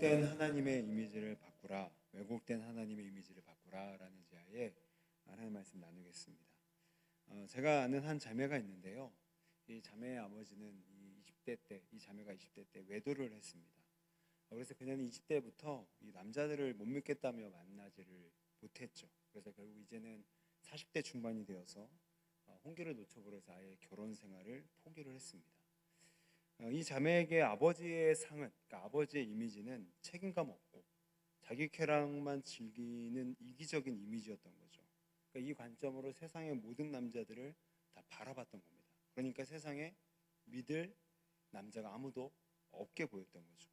왜곡된 하나님의 이미지를 바꾸라, 왜곡된 하나님의 이미지를 바꾸라라는 제하에 하나님의 말씀 나누겠습니다. 제가 아는 한 자매가 있는데요. 이 자매의 아버지는 이 자매가 20대 때 외도를 했습니다. 그래서 그녀는 20대부터 이 남자들을 못 믿겠다며 만나지를 못했죠. 그래서 결국 이제는 40대 중반이 되어서 홍기를 놓쳐버려서 아예 결혼 생활을 포기를 했습니다. 이 자매에게 아버지의 상은, 그러니까 아버지의 이미지는 책임감 없고 자기 쾌락만 즐기는 이기적인 이미지였던 거죠. 그러니까 이 관점으로 세상의 모든 남자들을 다 바라봤던 겁니다. 그러니까 세상에 믿을 남자가 아무도 없게 보였던 거죠.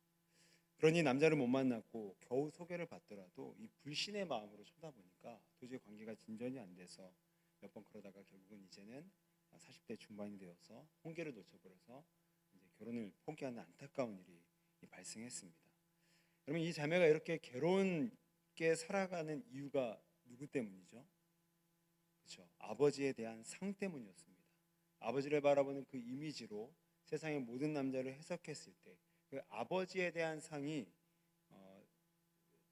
그러니 남자를 못 만났고 겨우 소개를 받더라도 이 불신의 마음으로 쳐다보니까 도저히 관계가 진전이 안 돼서 몇 번 그러다가 결국은 이제는 40대 중반이 되어서 홍기를 놓쳐버려서 이제 결혼을 포기하는 안타까운 일이 발생했습니다. 그러면 이 자매가 이렇게 괴로운게 살아가는 이유가 누구 때문이죠? 그렇죠. 아버지에 대한 상 때문이었습니다. 아버지를 바라보는 그 이미지로 세상의 모든 남자를 해석했을 때 그 아버지에 대한 상이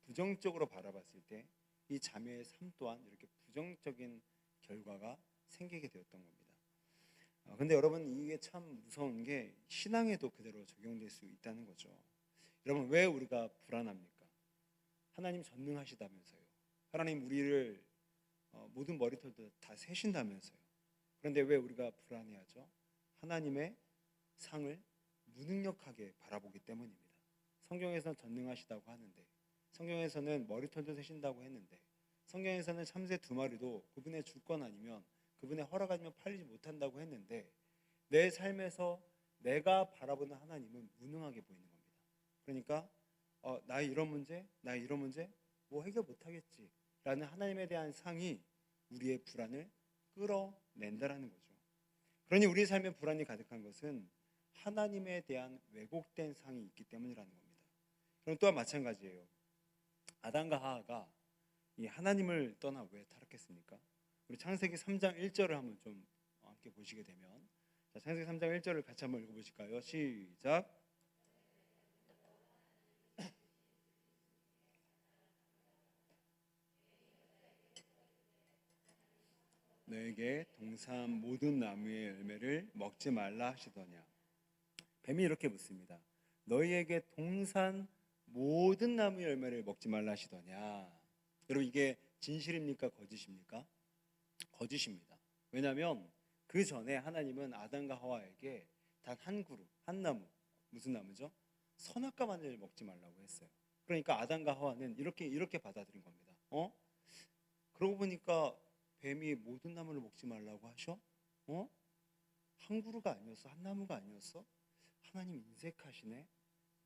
부정적으로 바라봤을 때 이 자매의 삶 또한 이렇게 부정적인 결과가 생기게 되었던 겁니다. 근데 여러분, 이게 참 무서운 게 신앙에도 그대로 적용될 수 있다는 거죠. 여러분, 왜 우리가 불안합니까? 하나님 전능하시다면서요. 하나님 우리를 모든 머리털도 다 세신다면서요. 그런데 왜 우리가 불안해하죠? 하나님의 상을 무능력하게 바라보기 때문입니다. 성경에서는 전능하시다고 하는데, 성경에서는 머리털도 세신다고 했는데, 성경에서는 참새 2마리도 그분의 주권 아니면 그분의 허락 아니면 팔리지 못한다고 했는데, 내 삶에서 내가 바라보는 하나님은 무능하게 보이는 겁니다. 그러니까 나의 이런 문제 뭐 해결 못하겠지 라는 하나님에 대한 상이 우리의 불안을 끌어낸다라는 거죠. 그러니 우리 삶에 불안이 가득한 것은 하나님에 대한 왜곡된 상이 있기 때문이라는 겁니다. 그럼 또한 마찬가지예요. 아담과 하와가 이 하나님을 떠나 왜 타락했습니까? 우리 창세기 3장 1절을 한번 좀 함께 보시게 되면, 자, 창세기 3장 1절을 같이 한번 읽어보실까요? 시작. 너에게 동산 모든 나무의 열매를 먹지 말라 하시더냐. 뱀이 이렇게 묻습니다. 너희에게 동산 모든 나무의 열매를 먹지 말라 하시더냐. 여러분, 이게 진실입니까? 거짓입니까? 거짓입니다. 왜냐하면 그 전에 하나님은 아담과 하와에게 단 한 그루, 한 나무, 무슨 나무죠? 선악과만을 먹지 말라고 했어요. 그러니까 아담과 하와는 이렇게 받아들인 겁니다. 그러고 보니까 뱀이 모든 나무를 먹지 말라고 하셔? 한 그루가 아니었어? 한 나무가 아니었어? 하나님 인색하시네.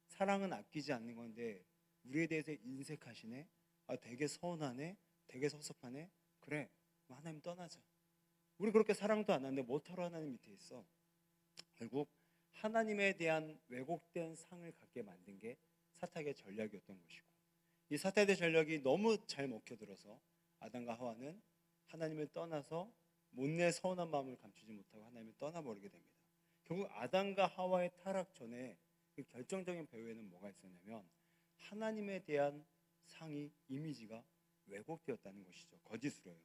사랑은 아끼지 않는 건데 우리에 대해서 인색하시네. 되게 서운하네. 되게 섭섭하네. 그래, 하나님 떠나자. 우리 그렇게 사랑도 안 하는데 뭐하러 하나님 밑에 있어? 결국 하나님에 대한 왜곡된 상을 갖게 만든 게 사탄의 전략이었던 것이고, 이 사탄의 전략이 너무 잘 먹혀들어서 아담과 하와는 하나님을 떠나서 못내 서운한 마음을 감추지 못하고 하나님을 떠나버리게 됩니다. 결국 아담과 하와의 타락 전에 그 결정적인 배후에는 뭐가 있었냐면 하나님에 대한 상이, 이미지가 왜곡되었다는 것이죠. 거짓으로요.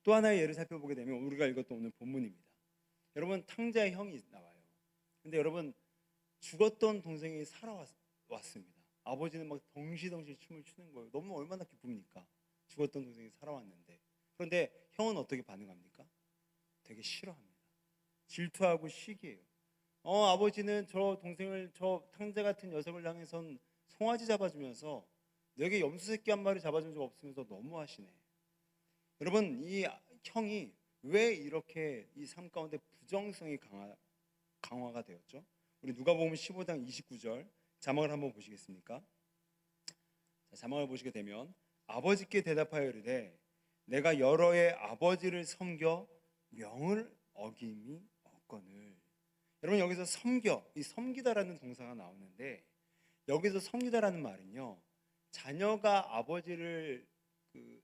또 하나의 예를 살펴보게 되면 우리가 읽었던 오늘 본문입니다. 여러분, 탕자의 형이 나와요. 근데 여러분, 죽었던 동생이 살아왔습니다. 아버지는 막 덩실덩실 춤을 추는 거예요. 너무 얼마나 기쁩니까? 죽었던 동생이 살아왔는데. 그런데 형은 어떻게 반응합니까? 되게 싫어합니다. 질투하고 시기해요. 아버지는 저 동생을, 저 탕자 같은 녀석을 향해선 송아지 잡아주면서 너에게 염소 새끼 한 마리 잡아준 적 없으면서 너무하시네. 여러분, 이 형이 왜 이렇게 이 삶 가운데 부정성이 강화가 되었죠? 우리 누가복음 15장 29절 자막을 한번 보시겠습니까? 자, 자막을 보시게 되면 아버지께 대답하여 이르되 내가 여러의 아버지를 섬겨 명을 어김이 없거늘. 여러분, 여기서 섬겨, 이 섬기다라는 동사가 나오는데, 여기서 섬기다라는 말은요, 자녀가 아버지를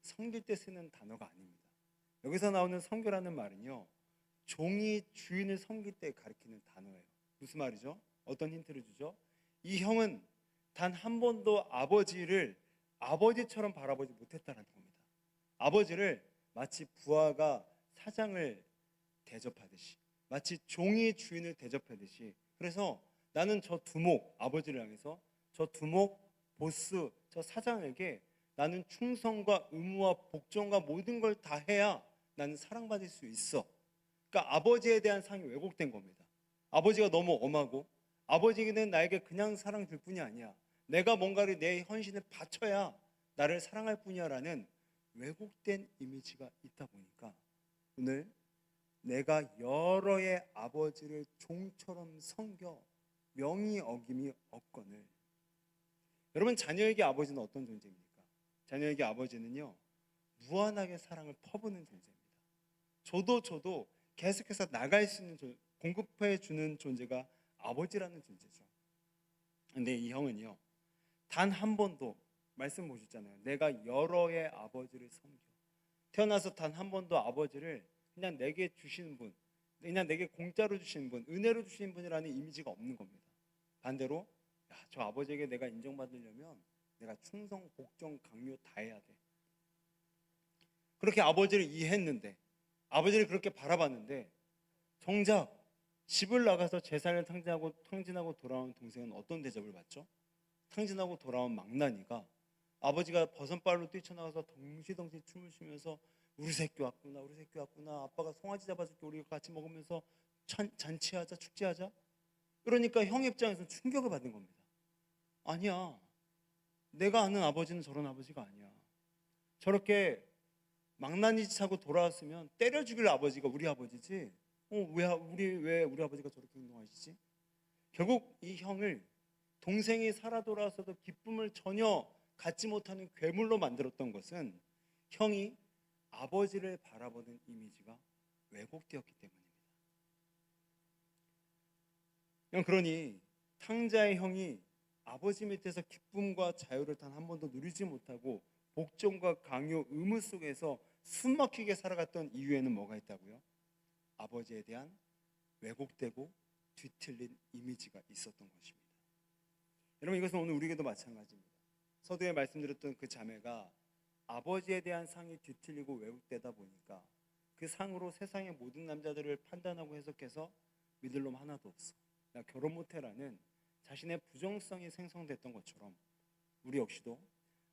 섬길 때 쓰는 단어가 아닙니다. 여기서 나오는 섬겨라는 말은요, 종이 주인을 섬길 때 가리키는 단어예요. 무슨 말이죠? 어떤 힌트를 주죠? 이 형은 단 한 번도 아버지를 아버지처럼 바라보지 못했다는 겁니다. 아버지를 마치 부하가 사장을 대접하듯이, 마치 종이 주인을 대접하듯이. 그래서 나는 저 두목, 아버지를 향해서 저 두목, 보스, 저 사장에게 나는 충성과 의무와 복종과 모든 걸 다 해야 나는 사랑받을 수 있어. 그러니까 아버지에 대한 상이 왜곡된 겁니다. 아버지가 너무 엄하고, 아버지는 나에게 그냥 사랑 줄 뿐이 아니야, 내가 뭔가를 내 헌신을 바쳐야 나를 사랑할 뿐이야 라는 왜곡된 이미지가 있다 보니까 오늘 내가 여러의 아버지를 종처럼 섬겨 명의 어김이 없거늘. 여러분, 자녀에게 아버지는 어떤 존재입니까? 자녀에게 아버지는요, 무한하게 사랑을 퍼부는 존재입니다. 저도 계속해서 나갈 수 있는 공급해 주는 존재가 아버지라는 존재죠. 근데 이 형은요, 단 한 번도, 말씀 보셨잖아요, 내가 여러의 아버지를 섬겨. 태어나서 단 한 번도 아버지를 그냥 내게 주시는 분, 그냥 내게 공짜로 주시는 분, 은혜로 주시는 분이라는 이미지가 없는 겁니다. 반대로 저 아버지에게 내가 인정받으려면 내가 충성, 복종, 강요 다 해야 돼. 그렇게 아버지를 이해했는데, 아버지를 그렇게 바라봤는데, 정작 집을 나가서 재산을 탕진하고 돌아온 동생은 어떤 대접을 받죠? 탕진하고 돌아온 망나니가 아버지가 버선발로 뛰쳐나가서 덩실덩실 춤을 추면서 우리 새끼 왔구나, 우리 새끼 왔구나, 아빠가 송아지 잡아줄게, 우리가 같이 먹으면서 잔치하자, 축제하자. 그러니까 형 입장에서는 충격을 받은 겁니다. 아니야, 내가 아는 아버지는 저런 아버지가 아니야. 저렇게 망나니 짓하고 돌아왔으면 때려 죽일 아버지가 우리 아버지지. 왜 우리 아버지가 저렇게 행동하시지? 결국 이 형을 동생이 살아 돌아와서도 기쁨을 전혀 갖지 못하는 괴물로 만들었던 것은 형이 아버지를 바라보는 이미지가 왜곡되었기 때문입니다. 그러니 탕자의 형이 아버지 밑에서 기쁨과 자유를 단 한 번도 누리지 못하고 복종과 강요, 의무 속에서 숨막히게 살아갔던 이유에는 뭐가 있다고요? 아버지에 대한 왜곡되고 뒤틀린 이미지가 있었던 것입니다. 여러분, 이것은 오늘 우리에게도 마찬가지입니다. 서두에 말씀드렸던 그 자매가 아버지에 대한 상이 뒤틀리고 왜곡되다 보니까 그 상으로 세상의 모든 남자들을 판단하고 해석해서 믿을 놈 하나도 없어, 나 결혼 못해라는 자신의 부정성이 생성됐던 것처럼 우리 역시도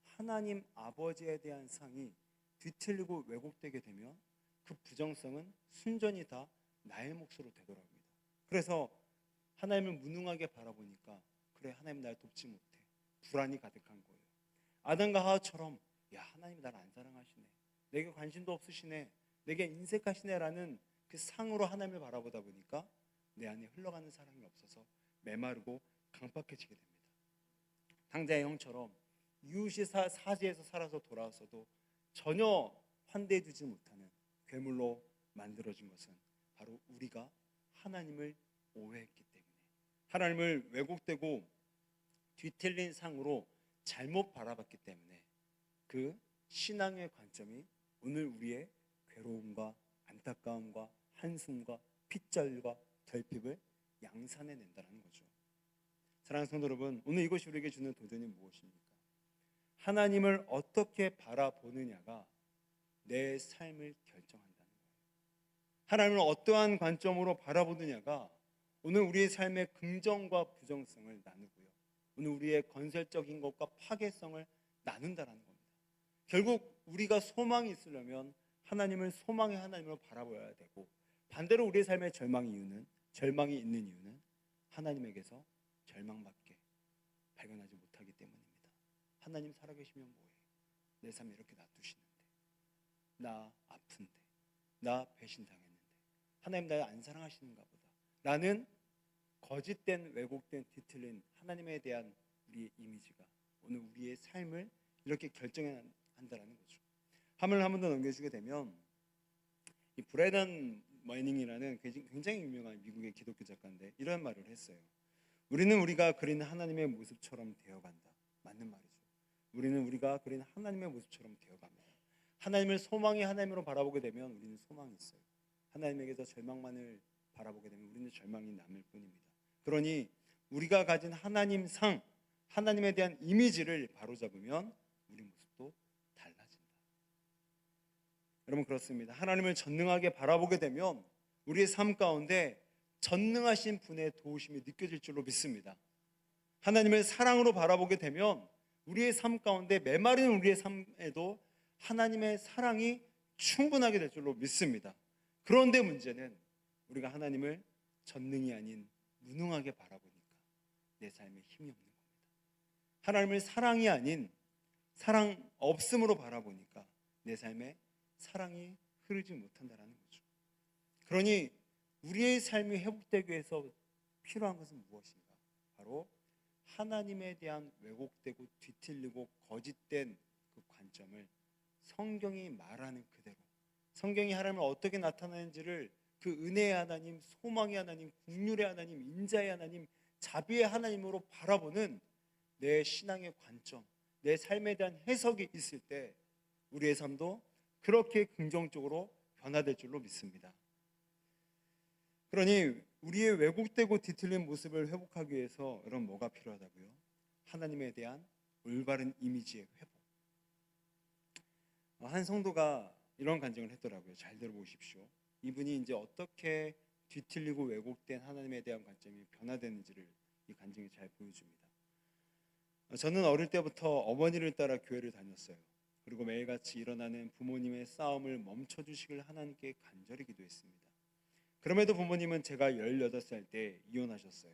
하나님 아버지에 대한 상이 뒤틀리고 왜곡되게 되면 그 부정성은 순전히 다 나의 몫으로 되돌아옵니다. 그래서 하나님을 무능하게 바라보니까 그래, 하나님 날 돕지 못해, 불안이 가득한 거예요. 아담과 하와처럼 하나님이 나를 안 사랑하시네, 내게 관심도 없으시네, 내게 인색하시네라는 그 상으로 하나님을 바라보다 보니까 내 안에 흘러가는 사랑이 없어서 메마르고 강팍해지게 됩니다. 탕자의 형처럼 이웃이 사지에서 살아서 돌아왔어도 전혀 환대해 주지 못하는 괴물로 만들어진 것은 바로 우리가 하나님을 오해했기 때문에, 하나님을 왜곡되고 뒤틀린 상으로 잘못 바라봤기 때문에 그 신앙의 관점이 오늘 우리의 괴로움과 안타까움과 한숨과 핏절과 결핍을 양산해낸다는 거죠. 사랑하는 성도 여러분, 오늘 이것이 우리에게 주는 도전이 무엇입니까? 하나님을 어떻게 바라보느냐가 내 삶을 결정한다는 거예요. 하나님을 어떠한 관점으로 바라보느냐가 오늘 우리의 삶의 긍정과 부정성을 나누고요, 오늘 우리의 건설적인 것과 파괴성을 나눈다는 겁니다. 결국 우리가 소망이 있으려면 하나님을 소망의 하나님으로 바라봐야 되고, 반대로 우리의 삶의 절망이 있는 이유는 하나님에게서 절망밖에 발견하지 못하기 때문입니다. 하나님 살아계시면 뭐해? 내 삶에 이렇게 놔두시는데, 나 아픈데, 나 배신당했는데, 하나님 날 안 사랑하시는가 보다 라는 거짓된, 왜곡된, 뒤틀린 하나님에 대한 우리의 이미지가 오늘 우리의 삶을 이렇게 결정해야 한다는 거죠. 화면을 한 번 더 넘겨주게 되면 이 브래던 머닝이라는 굉장히 유명한 미국의 기독교 작가인데 이런 말을 했어요. 우리는 우리가 그린 하나님의 모습처럼 되어간다. 맞는 말이죠. 우리는 우리가 그린 하나님의 모습처럼 되어갑니다. 하나님을 소망의 하나님으로 바라보게 되면 우리는 소망이 있어요. 하나님에게서 절망만을 바라보게 되면 우리는 절망이 남을 뿐입니다. 그러니 우리가 가진 하나님 상, 하나님에 대한 이미지를 바로잡으면 우리 모습도 달라진다. 여러분, 그렇습니다. 하나님을 전능하게 바라보게 되면 우리의 삶 가운데 전능하신 분의 도우심이 느껴질 줄로 믿습니다. 하나님을 사랑으로 바라보게 되면 우리의 삶 가운데 메마른 우리의 삶에도 하나님의 사랑이 충분하게 될 줄로 믿습니다. 그런데 문제는 우리가 하나님을 전능이 아닌 무능하게 바라보니까 내 삶에 힘이 없는 겁니다. 하나님을 사랑이 아닌 사랑 없음으로 바라보니까 내 삶에 사랑이 흐르지 못한다는 거죠. 그러니 우리의 삶이 회복되기 위해서 필요한 것은 무엇인가? 바로 하나님에 대한 왜곡되고 뒤틀리고 거짓된 그 관점을 성경이 말하는 그대로, 성경이 하나님을 어떻게 나타나는지를 그 은혜의 하나님, 소망의 하나님, 긍휼의 하나님, 인자의 하나님, 자비의 하나님으로 바라보는 내 신앙의 관점, 내 삶에 대한 해석이 있을 때 우리의 삶도 그렇게 긍정적으로 변화될 줄로 믿습니다. 그러니 우리의 왜곡되고 뒤틀린 모습을 회복하기 위해서 여러분 뭐가 필요하다고요? 하나님에 대한 올바른 이미지의 회복. 한 성도가 이런 간증을 했더라고요. 잘 들어보십시오. 이분이 이제 어떻게 뒤틀리고 왜곡된 하나님에 대한 관점이 변화되는지를 이 간증이 잘 보여줍니다. 저는 어릴 때부터 어머니를 따라 교회를 다녔어요. 그리고 매일같이 일어나는 부모님의 싸움을 멈춰주시길 하나님께 간절히 기도했습니다. 그럼에도 부모님은 제가 18살 때 이혼하셨어요.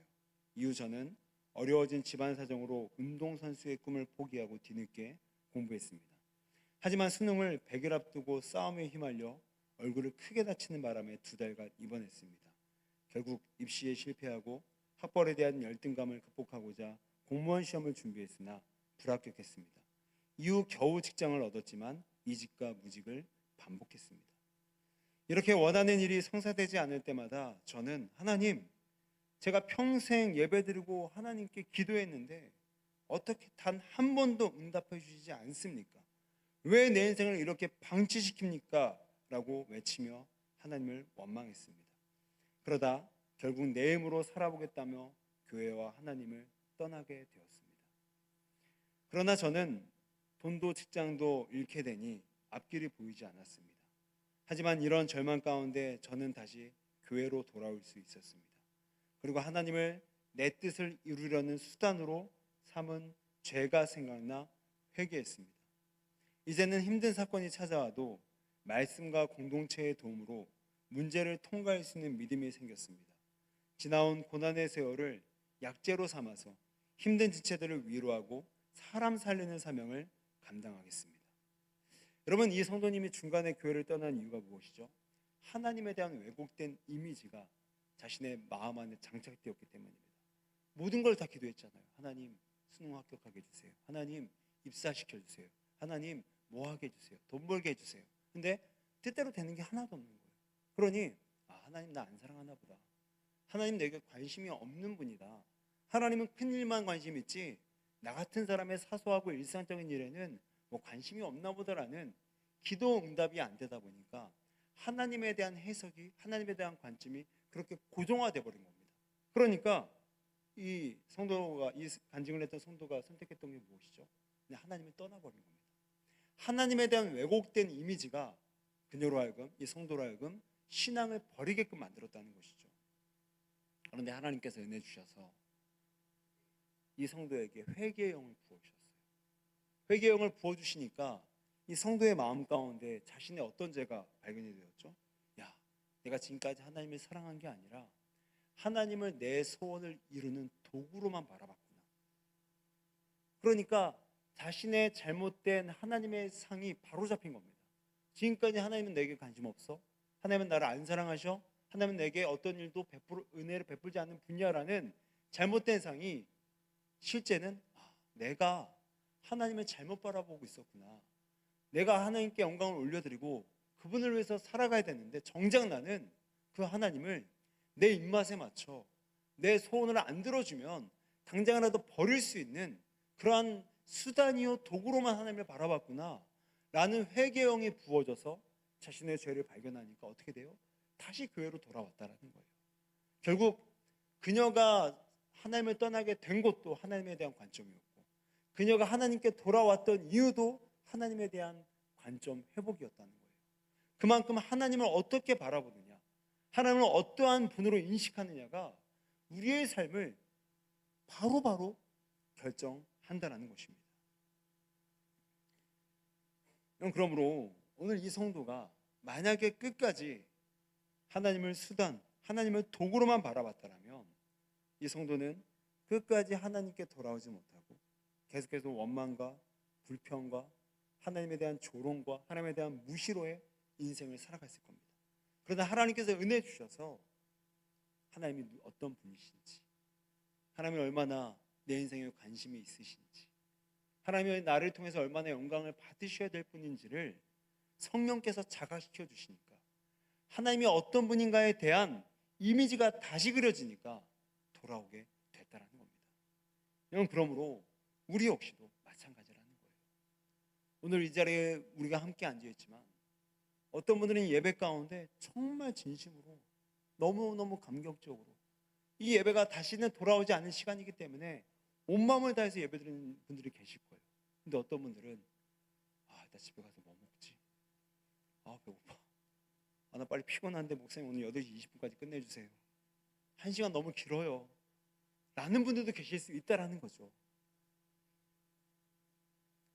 이후 저는 어려워진 집안 사정으로 운동선수의 꿈을 포기하고 뒤늦게 공부했습니다. 하지만 수능을 100일 앞두고 싸움에 휘말려 얼굴을 크게 다치는 바람에 2달간 입원했습니다. 결국 입시에 실패하고 학벌에 대한 열등감을 극복하고자 공무원 시험을 준비했으나 불합격했습니다. 이후 겨우 직장을 얻었지만 이직과 무직을 반복했습니다. 이렇게 원하는 일이 성사되지 않을 때마다 저는 하나님, 제가 평생 예배드리고 하나님께 기도했는데 어떻게 단 한 번도 응답해 주시지 않습니까? 왜 내 인생을 이렇게 방치시킵니까? 라고 외치며 하나님을 원망했습니다. 그러다 결국 내 힘으로 살아보겠다며 교회와 하나님을 떠나게 되었습니다. 그러나 저는 돈도 직장도 잃게 되니 앞길이 보이지 않았습니다. 하지만 이런 절망 가운데 저는 다시 교회로 돌아올 수 있었습니다. 그리고 하나님을 내 뜻을 이루려는 수단으로 삼은 죄가 생각나 회개했습니다. 이제는 힘든 사건이 찾아와도 말씀과 공동체의 도움으로 문제를 통과할 수 있는 믿음이 생겼습니다. 지나온 고난의 세월을 약재로 삼아서 힘든 지체들을 위로하고 사람 살리는 사명을 감당하겠습니다. 여러분, 이 성도님이 중간에 교회를 떠난 이유가 무엇이죠? 하나님에 대한 왜곡된 이미지가 자신의 마음 안에 장착되었기 때문입니다. 모든 걸 다 기도했잖아요. 하나님 수능 합격하게 해주세요. 하나님 입사시켜 주세요. 하나님 뭐하게 해주세요. 돈 벌게 해주세요. 근데 뜻대로 되는 게 하나도 없는 거예요. 그러니 하나님 나 안 사랑하나 보다. 하나님 내게 관심이 없는 분이다. 하나님은 큰 일만 관심 있지 나 같은 사람의 사소하고 일상적인 일에는 뭐 관심이 없나 보다라는 기도 응답이 안 되다 보니까 하나님에 대한 해석이, 하나님에 대한 관점이 그렇게 고정화돼 버린 겁니다. 그러니까 이 성도가, 이 간증을 했던 성도가 선택했던 게 무엇이죠? 그냥 하나님을 떠나버린 겁니다. 하나님에 대한 왜곡된 이미지가 그녀로 하여금, 이 성도로 하여금 신앙을 버리게끔 만들었다는 것이죠. 그런데 하나님께서 은혜 주셔서 이 성도에게 회개의 영을 부어주셨어요. 회개의 영을 부어주시니까 이 성도의 마음 가운데 자신의 어떤 죄가 발견이 되었죠? 내가 지금까지 하나님을 사랑한 게 아니라 하나님을 내 소원을 이루는 도구로만 바라봤구나. 그러니까 자신의 잘못된 하나님의 상이 바로 잡힌 겁니다. 지금까지 하나님은 내게 관심 없어? 하나님은 나를 안 사랑하셔? 하나님은 내게 어떤 일도 은혜를 베풀지 않는 분야라는 잘못된 상이 실제는 내가 하나님을 잘못 바라보고 있었구나. 내가 하나님께 영광을 올려드리고 그분을 위해서 살아가야 되는데 정작 나는 그 하나님을 내 입맛에 맞춰 내 소원을 안 들어주면 당장이라도 버릴 수 있는 그러한 수단이요 도구로만 하나님을 바라봤구나 라는 회개형이 부어져서 자신의 죄를 발견하니까 어떻게 돼요? 다시 교회로 돌아왔다라는 거예요. 결국 그녀가 하나님을 떠나게 된 것도 하나님에 대한 관점이었고 그녀가 하나님께 돌아왔던 이유도 하나님에 대한 관점 회복이었다는 거예요. 그만큼 하나님을 어떻게 바라보느냐, 하나님을 어떠한 분으로 인식하느냐가 우리의 삶을 바로바로 결정한다는 것입니다. 그러므로 오늘 이 성도가 만약에 끝까지 하나님을 수단, 하나님을 도구로만 바라봤다면 이 성도는 끝까지 하나님께 돌아오지 못하고 계속해서 원망과 불평과 하나님에 대한 조롱과 하나님에 대한 무시로의 인생을 살아갔을 겁니다. 그러나 하나님께서 은혜 주셔서 하나님이 어떤 분이신지, 하나님이 얼마나 내 인생에 관심이 있으신지, 하나님이 나를 통해서 얼마나 영광을 받으셔야 될 분인지를 성령께서 자각시켜 주시니까 하나님이 어떤 분인가에 대한 이미지가 다시 그려지니까 돌아오게 됐다는 겁니다. 여러분, 그러므로 우리 역시도 마찬가지라는 거예요. 오늘 이 자리에 우리가 함께 앉아있지만 어떤 분들은 예배 가운데 정말 진심으로 너무너무 감격적으로 이 예배가 다시는 돌아오지 않는 시간이기 때문에 온 마음을 다해서 예배드리는 분들이 계실 거예요. 근데 어떤 분들은 나 집에 가서 뭐 먹지? 배고파. 나 빨리 피곤한데 목사님 오늘 8시 20분까지 끝내주세요. 1시간 너무 길어요. 라는 분들도 계실 수 있다라는 거죠.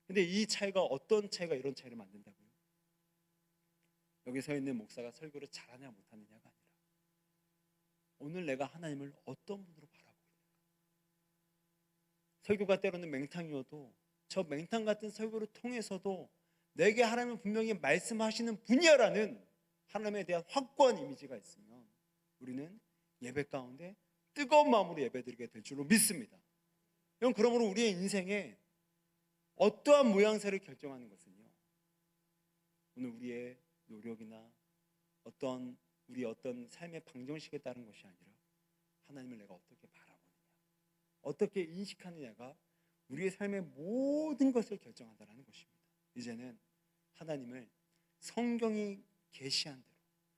근데 이 차이가 어떤 차이가 이런 차이를 만든다고요? 여기 서 있는 목사가 설교를 잘하냐 못하느냐가 아니라 오늘 내가 하나님을 어떤 분으로 바라보고 있는가. 설교가 때로는 맹탕이어도 저 맹탕 같은 설교를 통해서도 내게 하나님은 분명히 말씀하시는 분이야라는 하나님에 대한 확고한 이미지가 있으면 우리는 예배 가운데 뜨거운 마음으로 예배드리게 될 줄로 믿습니다. 그러므로 우리의 인생에 어떠한 모양새를 결정하는 것은요, 오늘 우리의 노력이나 우리 어떤 삶의 방정식에 따른 것이 아니라 하나님을 내가 어떻게 바라보느냐, 어떻게 인식하느냐가 우리의 삶의 모든 것을 결정한다는 것입니다. 이제는 하나님을 성경이 계시한 대로,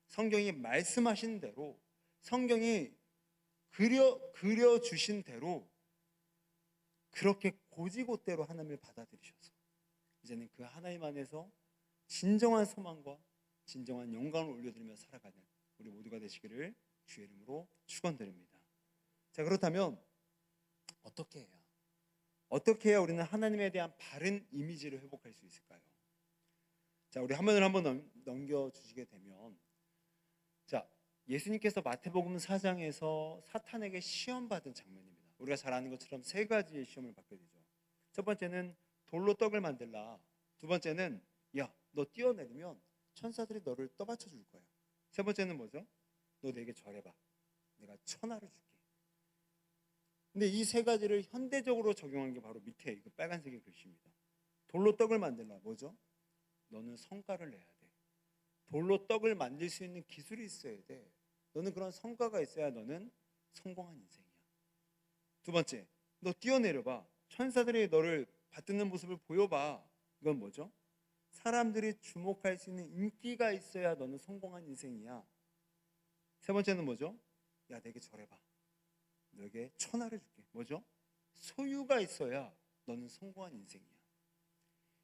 성경이 말씀하신 대로, 성경이 그려주신 대로 그렇게 고지고대로 하나님을 받아들이셔서 이제는 그 하나님 안에서 진정한 소망과 진정한 영광을 올려드리며 살아가는 우리 모두가 되시기를 주의 이름으로 축원드립니다. 자, 그렇다면 어떻게 해야 우리는 하나님에 대한 바른 이미지를 회복할 수 있을까요? 자, 우리 화면을 한번 넘겨주시게 되면, 자, 예수님께서 마태복음 4장에서 사탄에게 시험받은 장면입니다. 우리가 잘 아는 것처럼 3가지의 시험을 받게 되죠. 첫 번째는 돌로 떡을 만들라. 두 번째는 너 뛰어내리면 천사들이 너를 떠받쳐 줄 거야. 세 번째는 뭐죠? 너 내게 절해봐. 내가 천하를 줄게. 근데 이 3가지를 현대적으로 적용한 게 바로 밑에 그 빨간색의 글씨입니다. 돌로 떡을 만들라. 뭐죠? 너는 성과를 내야 돼. 돌로 떡을 만들 수 있는 기술이 있어야 돼. 너는 그런 성과가 있어야 너는 성공한 인생이야. 두 번째, 너 뛰어내려봐. 천사들이 너를 받드는 모습을 보여봐. 이건 뭐죠? 사람들이 주목할 수 있는 인기가 있어야 너는 성공한 인생이야. 세 번째는 뭐죠? 내게 절해봐. 너에게 천하를 줄게. 뭐죠? 소유가 있어야 너는 성공한 인생이야.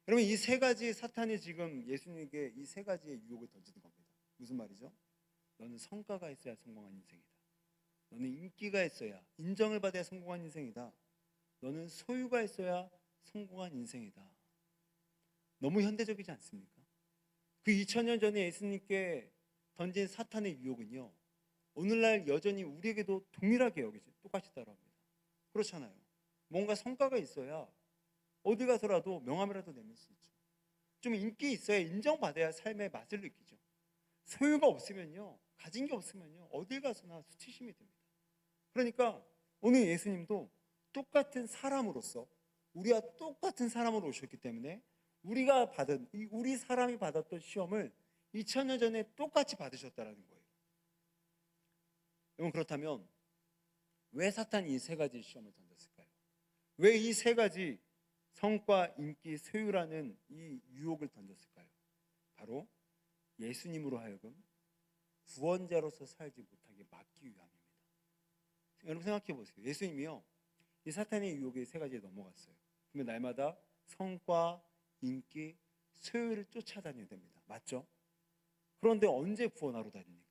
여러분, 이 3가지 사탄이 지금 예수님에게 이 3가지의 유혹을 던지는 겁니다. 무슨 말이죠? 너는 성과가 있어야 성공한 인생이다. 너는 인기가 있어야, 인정을 받아야 성공한 인생이다. 너는 소유가 있어야 성공한 인생이다. 너무 현대적이지 않습니까? 그 2000년 전에 예수님께 던진 사탄의 유혹은요, 오늘날 여전히 우리에게도 동일하게 여기죠. 똑같이 따라옵니다. 그렇잖아요. 뭔가 성과가 있어야 어디 가서라도 명함이라도 내밀 수 있죠. 좀 인기 있어야 인정받아야 삶의 맛을 느끼죠. 소유가 없으면요, 가진 게 없으면요, 어딜 가서나 수치심이 듭니다. 그러니까 오늘 예수님도 똑같은 사람으로서 우리와 똑같은 사람으로 오셨기 때문에 우리 사람이 받았던 시험을 2000년 전에 똑같이 받으셨다는 거예요. 여러분, 그렇다면 왜 사탄이 이 3가지 시험을 던졌을까요? 왜 이 3가지 성과, 인기, 소유라는 이 유혹을 던졌을까요? 바로 예수님으로 하여금 구원자로서 살지 못하게 막기 위함입니다. 여러분 생각해 보세요. 예수님이요, 이 사탄의 유혹에 3가지에 넘어갔어요. 그러면 날마다 성과, 인기, 소유를 쫓아다녀야 됩니다. 맞죠? 그런데 언제 구원하러 다닙니까?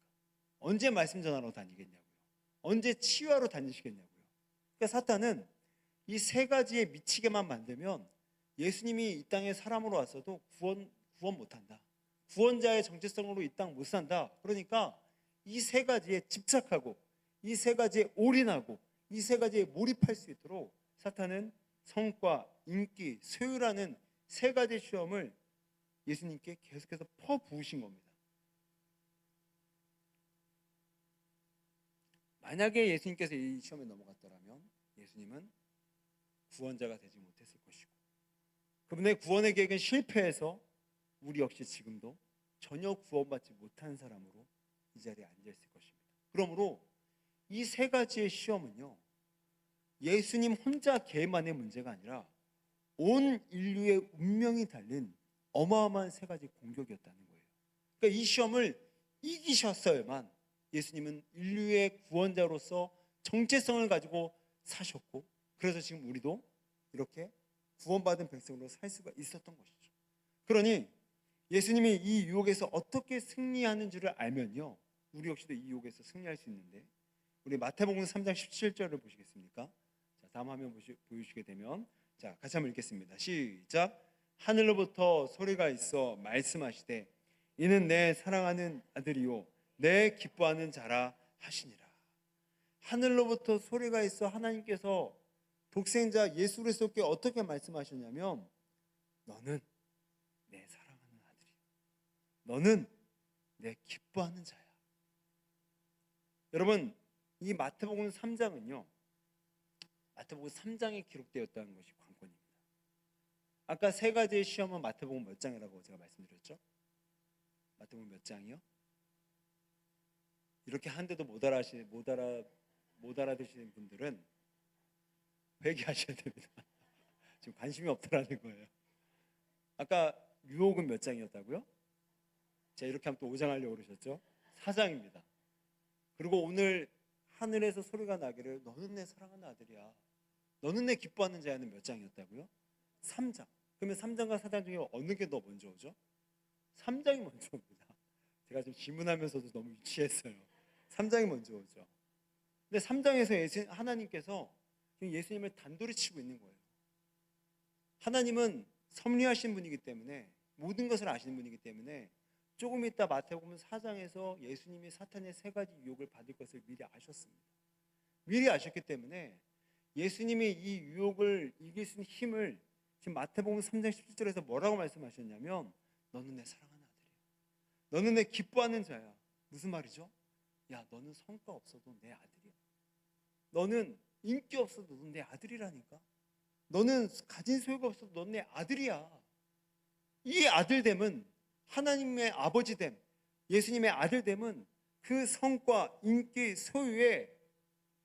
언제 말씀 전하러 다니겠냐고요? 언제 치유하러 다니시겠냐고요? 그러니까 사탄은 이 세 가지에 미치게만 만들면 예수님이 이 땅에 사람으로 왔어도 구원 못한다. 구원자의 정체성으로 이 땅 못 산다. 그러니까 이 세 가지에 집착하고 이 세 가지에 올인하고 이 세 가지에 몰입할 수 있도록 사탄은 성과, 인기, 소유라는 세 가지 시험을 예수님께 계속해서 퍼부으신 겁니다. 만약에 예수님께서 이 시험에 넘어갔더라면 예수님은 구원자가 되지 못했을 것이고 그분의 구원의 계획은 실패해서 우리 역시 지금도 전혀 구원받지 못한 사람으로 이 자리에 앉아있을 것입니다. 그러므로 이 세 가지의 시험은요, 예수님 혼자 개만의 문제가 아니라 온 인류의 운명이 달린 어마어마한 세 가지 공격이었다는 거예요. 그러니까 이 시험을 이기셨어야만 예수님은 인류의 구원자로서 정체성을 가지고 사셨고, 그래서 지금 우리도 이렇게 구원받은 백성으로 살 수가 있었던 것이죠. 그러니 예수님이 이 유혹에서 어떻게 승리하는 줄을 알면요, 우리 역시도 이 유혹에서 승리할 수 있는데, 우리 마태복음 3장 17절을 보시겠습니까? 자, 다음 화면 보여주시게 되면, 자, 같이 한번 읽겠습니다. 시작. 하늘로부터 소리가 있어 말씀하시되 이는 내 사랑하는 아들이요 내 기뻐하는 자라 하시니라. 하늘로부터 소리가 있어 하나님께서 독생자 예수 그리스도께 어떻게 말씀하셨냐면, 너는 내 사랑하는 아들이야. 너는 내 기뻐하는 자야. 여러분, 이 마태복음 3장은요, 마태복음 3장에 기록되었다는 것이 관건입니다. 아까 세 가지의 시험은 마태복음 몇 장이라고 제가 말씀드렸죠? 마태복음 몇 장이요? 이렇게 한데도 못 알아듣시는 분들은 회개하셔야 됩니다. 지금 관심이 없더라는 거예요. 아까 유혹은 몇 장이었다고요? 제가 이렇게 하면 또 5장 하려고 그러셨죠? 4장입니다. 그리고 오늘 하늘에서 소리가 나기를 너는 내 사랑하는 아들이야, 너는 내 기뻐하는 자야는 몇 장이었다고요? 3장. 그러면 3장과 4장 중에 어느 게 더 먼저 오죠? 3장이 먼저 옵니다. 제가 지금 질문하면서도 너무 유치했어요. 3장이 먼저 오죠. 근데 3장에서 하나님께서 예수님을 단도리 치고 있는 거예요. 하나님은 섭리하신 분이기 때문에, 모든 것을 아시는 분이기 때문에 조금 있다 마태복음 4장에서 예수님이 사탄의 세 가지 유혹을 받을 것을 미리 아셨습니다. 미리 아셨기 때문에 예수님이 이 유혹을 이길 수 있는 힘을 지금 마태복음 3장 17절에서 뭐라고 말씀하셨냐면, 너는 내 사랑하는 아들이야, 너는 내 기뻐하는 자야. 무슨 말이죠? 야, 너는 성과 없어도 내 아들이야. 너는 인기 없어도 넌 내 아들이라니까. 너는 가진 소유가 없어도 넌 내 아들이야. 이 아들됨은, 하나님의 아버지됨, 예수님의 아들됨은 그 성과, 인기, 소유에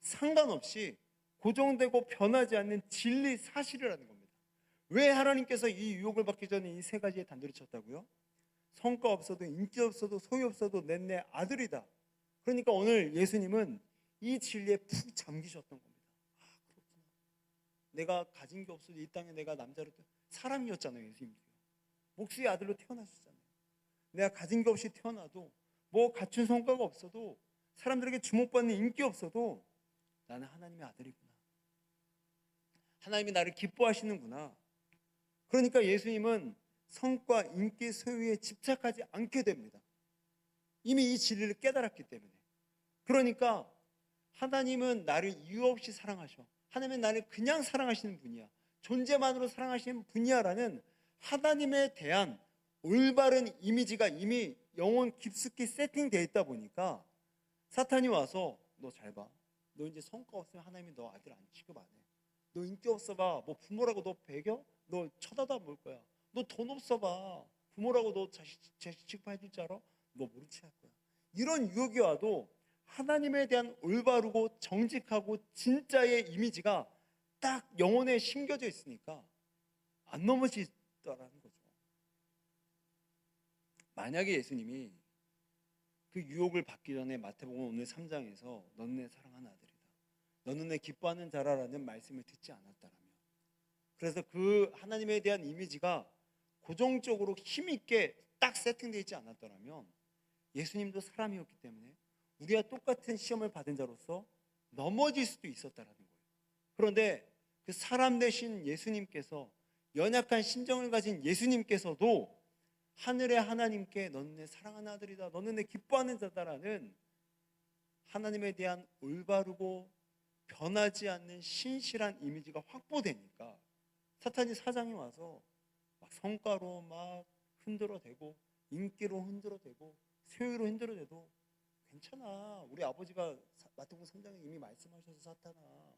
상관없이 고정되고 변하지 않는 진리 사실이라는 겁니다. 왜 하나님께서 이 유혹을 받기 전에 이 세 가지에 단도리 쳤다고요? 성과 없어도 인기 없어도 소유 없어도 내 아들이다. 그러니까 오늘 예수님은 이 진리에 푹 잠기셨던 겁니다. 아, 그렇구나. 내가 가진 게 없어도 이 땅에 내가 남자로 사람이었잖아요. 예수님도요. 목수의 아들로 태어나셨잖아요. 내가 가진 게 없이 태어나도, 뭐 갖춘 성과가 없어도, 사람들에게 주목받는 인기 없어도 나는 하나님의 아들이구나. 하나님이 나를 기뻐하시는구나. 그러니까 예수님은 성과, 인기, 소유에 집착하지 않게 됩니다. 이미 이 진리를 깨달았기 때문에. 그러니까 하나님은 나를 이유 없이 사랑하셔, 하나님은 나를 그냥 사랑하시는 분이야, 존재만으로 사랑하시는 분이야 라는 하나님에 대한 올바른 이미지가 이미 영혼 깊숙이 세팅되어 있다 보니까 사탄이 와서 너 잘 봐, 너 이제 성과 없으면 하나님이 너 아들 안 취급 안 해. 너 인기 없어 봐, 뭐 부모라고 너 배겨? 너 쳐다도 안 볼 거야. 너 돈 없어 봐, 부모라고 너 자식 취급해 줄 줄 알아? 너 모른 체 할 거야. 이런 유혹이 와도 하나님에 대한 올바르고 정직하고 진짜의 이미지가 딱 영혼에 심겨져 있으니까 안 넘어지더라는 거죠. 만약에 예수님이 그 유혹을 받기 전에 마태복음 오늘 3장에서 너는 내 사랑하는 아들이다, 너는 내 기뻐하는 자라라는 말씀을 듣지 않았다라면, 그래서 그 하나님에 대한 이미지가 고정적으로 힘있게 딱 세팅되어 있지 않았더라면 예수님도 사람이었기 때문에 우리와 똑같은 시험을 받은 자로서 넘어질 수도 있었다라는 거예요. 그런데 그 사람 대신 예수님께서, 연약한 심정을 가진 예수님께서도 하늘의 하나님께 너는 내 사랑하는 아들이다, 너는 내 기뻐하는 자다라는 하나님에 대한 올바르고 변하지 않는 신실한 이미지가 확보되니까 사탄이 사장이 와서 막 성과로 막 흔들어대고, 인기로 흔들어대고, 세위로 흔들어대도 괜찮아. 우리 아버지가 마태복음 3장에 이미 말씀하셔서, 사탄아,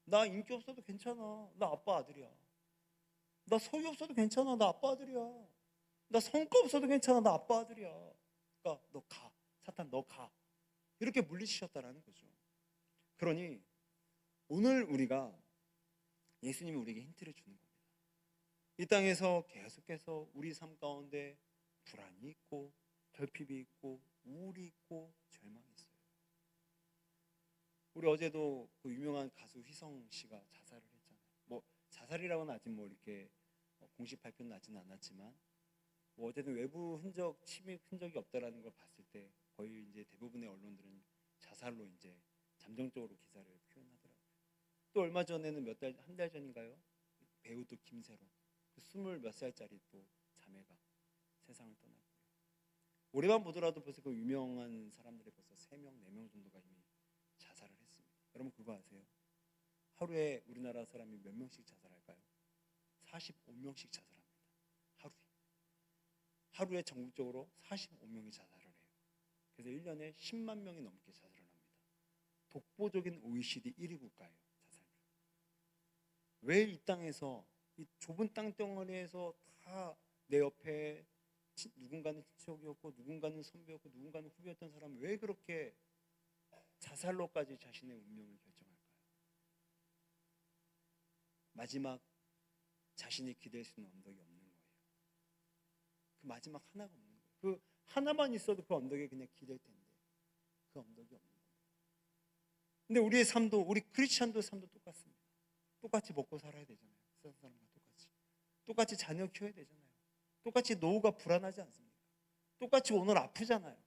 나 인기 없어도 괜찮아. 나 아빠 아들이야. 나 소유 없어도 괜찮아. 나 아빠 아들이야. 나 성과 없어도 괜찮아. 나 아빠 아들이야. 그러니까 너 가. 사탄 너 가. 이렇게 물리치셨다라는 거죠. 그러니 오늘 우리가, 예수님이 우리에게 힌트를 주는 겁니다. 이 땅에서 계속해서 우리 삶 가운데 불안이 있고, 결핍이 있고, 우울이 있고, 절망이 있어요. 우리 어제도 그 유명한 가수 휘성 씨가 자살을 했잖아요. 뭐 자살이라고는 아직 뭐 이렇게 공식 발표는 나지는 않았지만, 뭐 어쨌든 외부 흔적, 침입 흔적이 없다라는 걸 봤을 때 거의 이제 대부분의 언론들은 자살로 이제 잠정적으로 기사를 표현하더라고요. 또 얼마 전에는 한 달 전인가요? 배우 또 김세론, 그 20몇 살짜리 또 자매가 세상을 떠났고요. 올해만 보더라도 벌써 그 유명한 사람들이 벌써 3명, 4명 정도가 이미 자살을 했습니다. 여러분 그거 아세요? 하루에 우리나라 사람이 몇 명씩 자살할까요? 45명씩 자살합니다. 하루에 전국적으로 45명이 자살을 해요. 그래서 1년에 10만 명이 넘게 자살을 합니다. 독보적인 OECD 1위 국가예요, 자살률. 왜 이 땅에서, 이 좁은 땅덩어리에서 다 내 옆에 누군가는 친척이었고, 누군가는 선배였고, 누군가는 후배였던 사람이 왜 그렇게 자살로까지 자신의 운명을 결정할까요? 마지막 자신이 기댈 수 있는 언덕이 없는 거예요. 그 마지막 하나가 없는 거예요. 그 하나만 있어도 그 언덕에 그냥 기댈 텐데 그 언덕이 없는 거예요. 근데 우리의 삶도, 우리 크리스찬도 삶도 똑같습니다. 똑같이 먹고 살아야 되잖아요. 세상 사람과 똑같이 자녀 키워야 되잖아요. 똑같이 노후가 불안하지 않습니까? 똑같이 오늘 아프잖아요.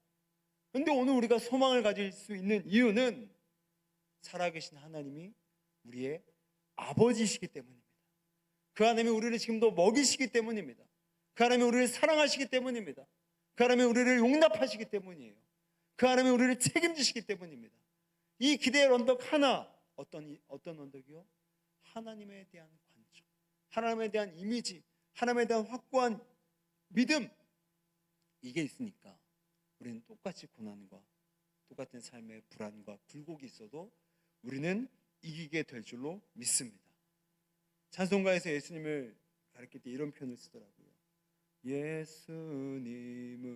근데 오늘 우리가 소망을 가질 수 있는 이유는 살아계신 하나님이 우리의 아버지시기 때문입니다. 그 하나님이 우리를 지금도 먹이시기 때문입니다. 그 하나님이 우리를 사랑하시기 때문입니다. 그 하나님이 우리를 용납하시기 때문이에요. 그 하나님이 우리를 책임지시기 때문입니다. 이 기대의 언덕 하나, 어떤 언덕이요? 하나님에 대한 관점, 하나님에 대한 이미지, 하나님에 대한 확고한 믿음, 이게 있으니까 우리는 똑같이 고난과 똑같은 삶의 불안과 굴곡이 있어도 우리는 이기게 될 줄로 믿습니다. 찬송가에서 예수님을 가르칠 때 이런 표현을 쓰더라고요. 예수님은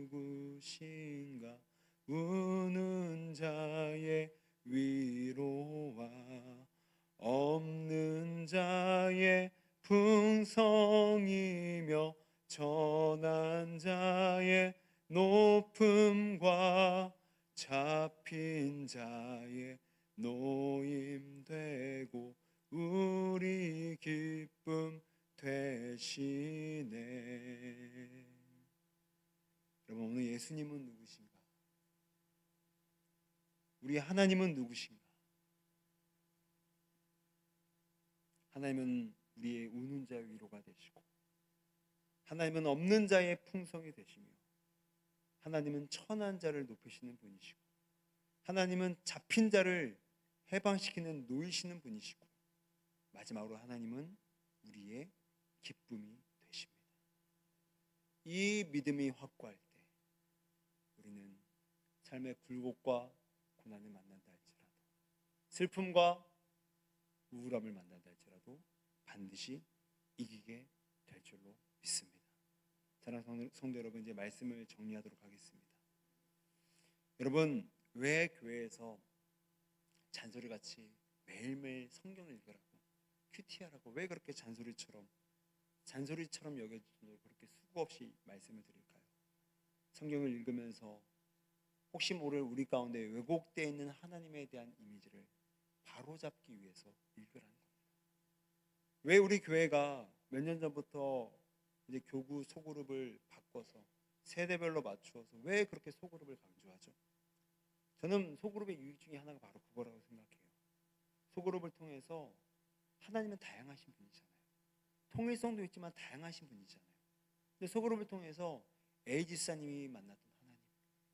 누구신가? 우는 자의 위로와 없는 자의 풍성이며 전한 자의 높음과 잡힌 자의 노임되고 우리 기쁨 되시네. 여러분 오늘 예수님은 누구신가? 우리 하나님은 누구신가? 하나님은 우리의 우는 자의 위로가 되시고, 하나님은 없는 자의 풍성이 되시며, 하나님은 천한 자를 높이시는 분이시고, 하나님은 잡힌 자를 해방시키는 놓이시는 분이시고, 마지막으로 하나님은 우리의 기쁨이 되십니다. 이 믿음이 확고할 때 우리는 삶의 굴곡과 고난을 만난다 할지라도, 슬픔과 우울함을 만난다 할지라도 반드시 이기게 될 줄로 믿습니다. 사랑하는 성도 여러분, 이제 말씀을 정리하도록 하겠습니다. 여러분, 왜 교회에서 잔소리같이 매일매일 성경을 읽으라고, 큐티하라고 왜 그렇게 잔소리처럼 여겨지도록 그렇게 수고 없이 말씀을 드릴까요? 성경을 읽으면서 혹시 모를 우리 가운데 왜곡되어 있는 하나님에 대한 이미지를 바로잡기 위해서 읽으라는 겁니다. 왜 우리 교회가 몇 년 전부터 이제 교구 소그룹을 바꿔서 세대별로 맞추어서 왜 그렇게 소그룹을 강조하죠? 저는 소그룹의 유익 중에 하나가 바로 그거라고 생각해요. 소그룹을 통해서 하나님은 다양하신 분이잖아요. 통일성도 있지만 다양하신 분이잖아요. 근데 소그룹을 통해서 A 지사님이 만났던 하나님,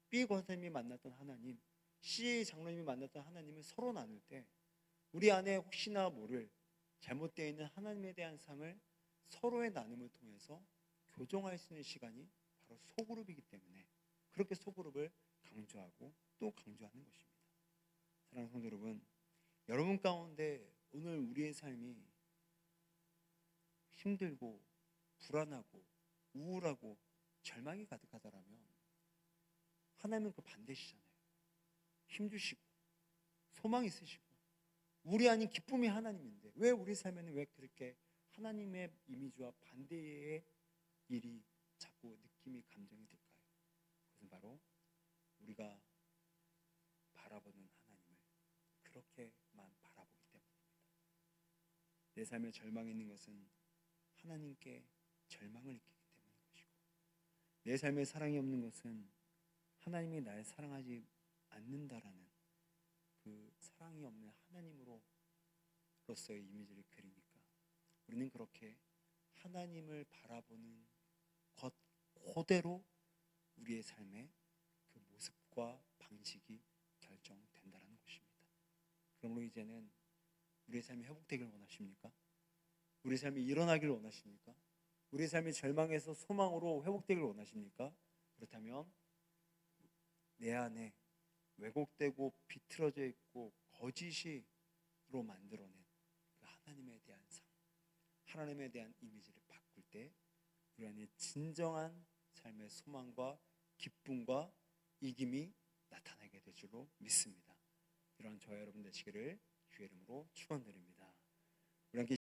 B 권사님이 만났던 하나님, C 장로님이 만났던 하나님을 서로 나눌 때 우리 안에 혹시나 모를 잘못되어 있는 하나님에 대한 삶을 서로의 나눔을 통해서 교정할 수 있는 시간이 바로 소그룹이기 때문에 그렇게 소그룹을 강조하고 또 강조하는 것입니다. 사랑하는 성도 여러분, 여러분 가운데 오늘 우리의 삶이 힘들고 불안하고 우울하고 절망이 가득하다라면 하나님은 그 반대시잖아요. 힘주시고 소망 있으시고 우리 아닌 기쁨이 하나님인데 왜 우리 삶에는 왜 그렇게 하나님의 이미지와 반대의 일이 자꾸 느낌이 감정이 들까요? 그것은 바로 우리가 바라보는 하나님을 그렇게만 바라보기 때문입니다. 내 삶에 절망이 있는 것은 하나님께 절망을 느끼기 때문인 것이고 내 삶에 사랑이 없는 것은 하나님이 날 사랑하지 않는다라는 그 사랑이 없는 하나님으로서의 이미지를 그리니까 우리는 그렇게 하나님을 바라보는 것 그대로 우리의 삶의 그 모습과 방식이 결정된다는 것입니다. 그러므로 이제는 우리의 삶이 회복되기를 원하십니까? 우리의 삶이 일어나기를 원하십니까? 우리의 삶이 절망에서 소망으로 회복되기를 원하십니까? 그렇다면 내 안에 왜곡되고 비틀어져 있고 거짓으로 만들어낸 그 하나님에 대한 삶, 하나님에 대한 이미지를 바꿀 때 우리 안에 진정한 삶의 소망과 기쁨과 이김이 나타나게 될 줄로 믿습니다. 이런 저와 여러분 되시기를 주의 이름으로 축원드립니다. 우리 함께